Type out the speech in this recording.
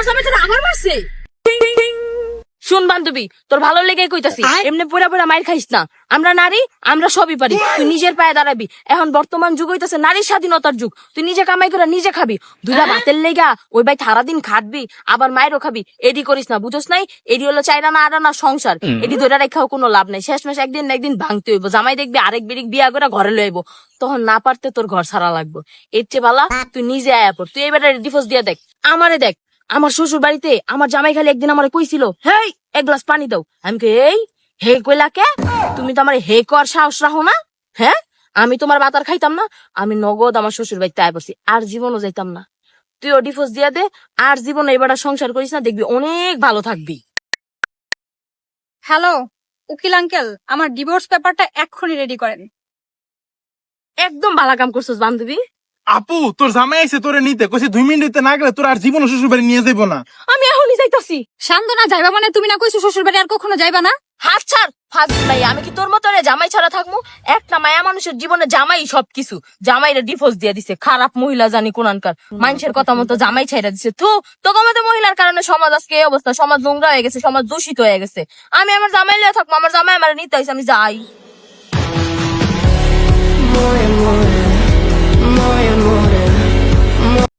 তোর জামাই তোর আবার মারছে। শুন বান্ধবী, তোর ভালো লেগে কইতাছি, এমনি পুরা পুরা মাইর খাইস না। আমরা নারী, আমরা সবই পারি। তুই নিজের পায়ে দাঁড়াবি। এখন বর্তমান যুগ হইতাছে নারীর স্বাধীনতার যুগ। তুই নিজে কামাই করে নিজে খাবি। দুইটা ভাতের লেগা ওই ভাই সারাদিন খাটবি, আবার মায়েরও খাবি। এডি করিস না, বুঝোস নাই? এডি হলো চাইরা না আড়া না সংসার। এডি ধরে রেখাও কোনো লাভ নাই। শেষ মাস একদিন না একদিন ভাঙতে হইব। জামাই দেখবি আরেক বিরিক বিয়া করে ঘরে লইব, তখন না পারতে তোর ঘর ছাড়া লাগবে। এর চেয়ে বালা তুই নিজে আয়া পড়। তুই এবার ডিভোর্স দিয়ে দেখ। আমারে দেখ, আমার শ্বশুর বাড়িতে আমার জামাই খালি একদিন আমারে কইছিল, হেই এক গ্লাস পানি দাও। আমি কে এই হে কইলা কে? তুমি তো আমার হে কর সাহস রাখো না? হ্যাঁ, আমি তোমার বাতার খাইতাম না? আমি নগদ আমার শ্বশুর বাড়িতে আয় পড়ছি, আর জীবনও যাইতাম না। তুইও ডিভোর্স দিয়া দে, আর জীবনে এবার সংসার করিস না, দেখবি অনেক ভালো থাকবি। হ্যালো উকিল আঙ্কেল, আমার ডিভোর্স পেপারটা এক্ষুনি রেডি করেন। একদম ভালো কাম করছিস বান্ধবী। আপু তোর জামাই আইছে তোরে নিতে, কইছে 2 মিনিটে না গেলে তোর আর জীবন শ্বশুর বাড়ি নিয়ে যাইবো না। আমি এখনই যাইতাছি। শান্তনা যাইবা মানে? তুমি না কইছো শ্বশুর বাড়ি আর কখনো যাইবা না? হাত ছাড় ফাজিল ভাই, আমি কি তোর মতো রে জামাই ছাড়া থাকবো? একটা মায়া মানুষের জীবনে জামাই সবকিছু। জামাইরে ডিভোর্স দিয়ে দিছে, খারাপ মহিলা জানি কোনানকার। মানুষের কথা মতো জামাই ছাইরা দিছে। থু, তোকে মতো মহিলার কারণে সমাজ আজকে এই অবস্থা। সমাজ নোংরা হয়ে গেছে, সমাজ দূষিত হয়ে গেছে। আমি আমার জামাই লিয়ে থাকবো, আমার জামাই আমার নিতে হইছে, আমি যাই। More and more, more and more.